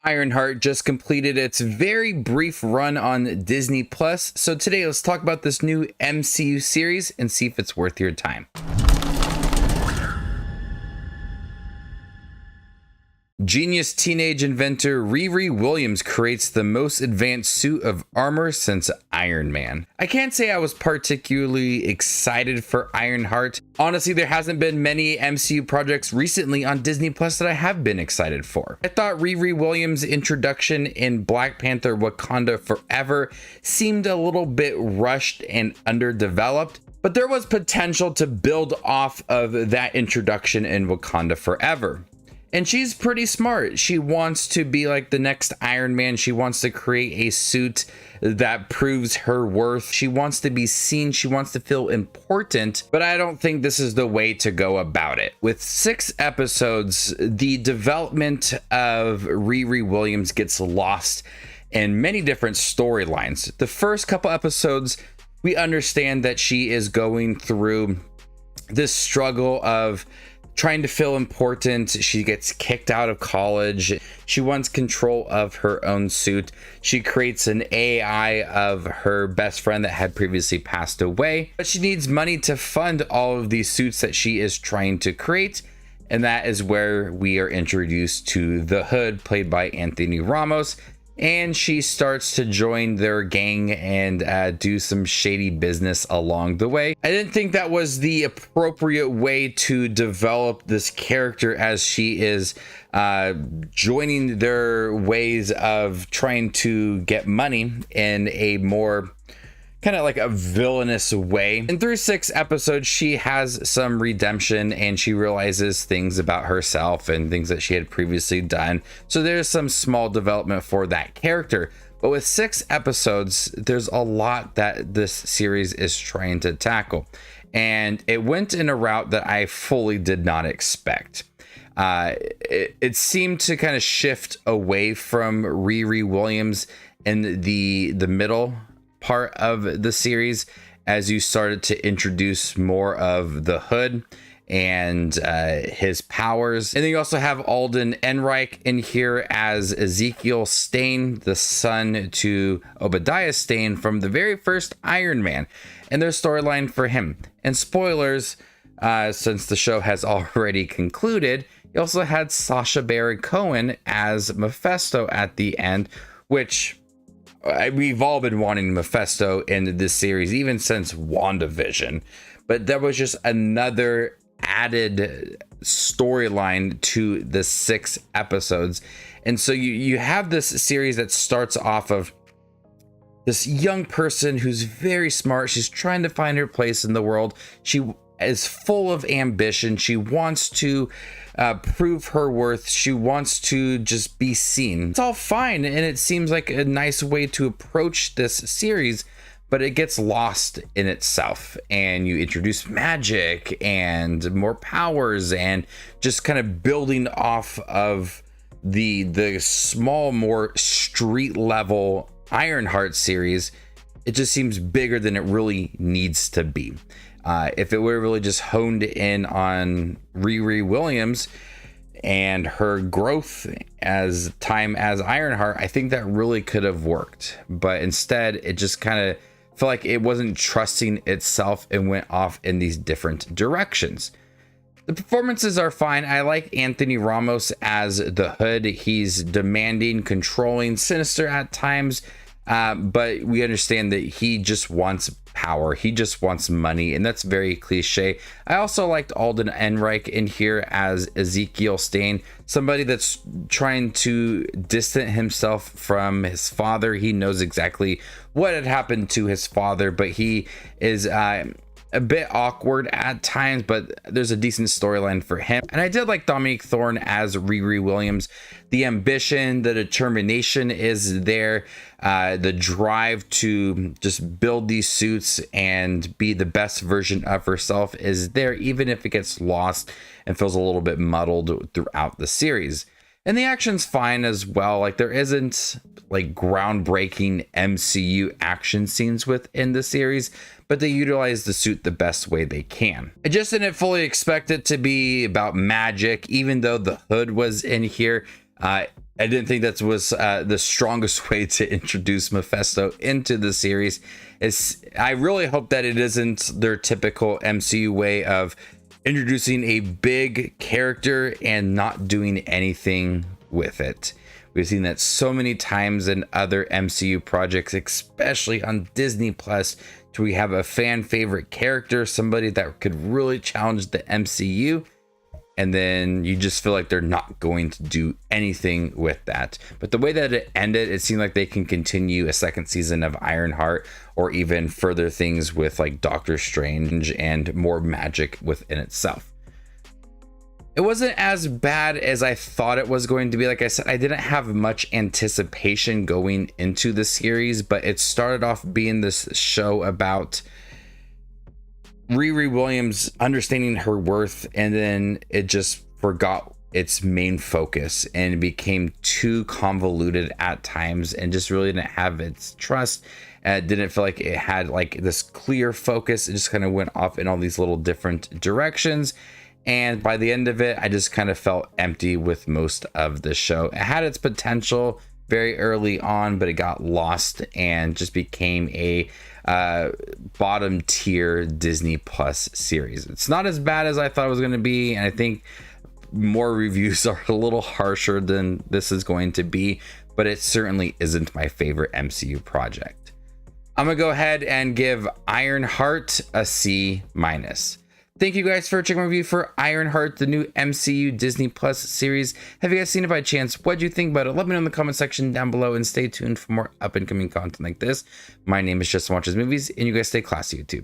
Ironheart just completed its very brief run on Disney Plus, so today let's talk about this new MCU series and see if it's worth your time. Genius teenage inventor Riri Williams creates the most advanced suit of armor since Iron Man. I can't say I was particularly excited for Ironheart. Honestly, there hasn't been many MCU projects recently on Disney Plus that I have been excited for. I thought Riri Williams' introduction in Black Panther Wakanda Forever seemed a little bit rushed and underdeveloped, but there was potential to build off of that introduction in Wakanda Forever. And she's pretty smart. She wants to be like the next Iron Man. She wants to create a suit that proves her worth. She wants to be seen. She wants to feel important. But I don't think this is the way to go about it. With 6 episodes, the development of Riri Williams gets lost in many different storylines. The first couple episodes, we understand that she is going through this struggle of trying to feel important. She gets kicked out of college. She wants control of her own suit. She creates an AI of her best friend that had previously passed away, but she needs money to fund all of these suits that she is trying to create. And that is where we are introduced to the Hood, played by Anthony Ramos. And she starts to join their gang and do some shady business along the way. I didn't think that was the appropriate way to develop this character, as she is joining their ways of trying to get money in a more kind of like a villainous way. And through 6 episodes, she has some redemption and she realizes things about herself and things that she had previously done. So there's some small development for that character. But with 6 episodes, there's a lot that this series is trying to tackle. And it went in a route that I fully did not expect. It seemed to kind of shift away from Riri Williams in the middle part of the series, as you started to introduce more of the Hood and his powers. And then you also have Alden Ehrenreich in here as Ezekiel Stane, the son to Obadiah Stane from the very first Iron Man, and their storyline for him. And spoilers, since the show has already concluded, you also had Sacha Baron Cohen as Mephisto at the end, which we've all been wanting Mephisto in this series even since WandaVision, but that was just another added storyline to the 6 episodes. And so you have this series that starts off of this young person who's very smart. She's trying to find her place in the world. She is full of ambition. She wants to prove her worth. She wants to just be seen. It's all fine, and it seems like a nice way to approach this series, but it gets lost in itself, and you introduce magic and more powers and just kind of building off of the small, more street level Ironheart series. It just seems bigger than it really needs to be. If it were really just honed in on Riri Williams and her growth as Ironheart, I think that really could have worked. But instead, it just kind of felt like it wasn't trusting itself and went off in these different directions. The performances are fine. I like Anthony Ramos as the Hood. He's demanding, controlling, sinister at times. But we understand that he just wants power. He just wants money, and that's very cliche. I also liked Alden Ehrenreich in here as Ezekiel Stane, somebody that's trying to distance himself from his father. He knows exactly what had happened to his father, but he is a bit awkward at times, but there's a decent storyline for him. And I did like Dominique Thorne as Riri Williams. The ambition, the determination is there. The drive to just build these suits and be the best version of herself is there, even if it gets lost and feels a little bit muddled throughout the series. And the action's fine as well. Like, there isn't like groundbreaking MCU action scenes within the series, but they utilize the suit the best way they can. I just didn't fully expect it to be about magic, even though the Hood was in here. I didn't think that was the strongest way to introduce Mephisto into the series. I really hope that it isn't their typical MCU way of introducing a big character and not doing anything with it. We've seen that so many times in other MCU projects, especially on Disney Plus, where we have a fan favorite character, somebody that could really challenge the MCU, and then you just feel like they're not going to do anything with that. But the way that it ended, it seemed like they can continue a second season of Ironheart, or even further things with like Doctor Strange and more magic within itself. It wasn't as bad as I thought it was going to be. Like I said, I didn't have much anticipation going into the series, but it started off being this show about Riri Williams understanding her worth, and then it just forgot its main focus and became too convoluted at times and just really didn't have its trust. It didn't feel like it had like this clear focus. It just kind of went off in all these little different directions. And by the end of it, I just kind of felt empty with most of the show. It had its potential very early on, but it got lost and just became a bottom tier Disney Plus series. It's not as bad as I thought it was going to be, and I think more reviews are a little harsher than this is going to be, but it certainly isn't my favorite MCU project. I'm gonna go ahead and give Ironheart a C-. Thank you guys for checking my review for Ironheart, the new MCU Disney Plus series. Have you guys seen it by chance? What do you think about it? Let me know in the comment section down below, and stay tuned for more up and coming content like this. My name is Justin Watches Movies, and you guys stay classy, YouTube.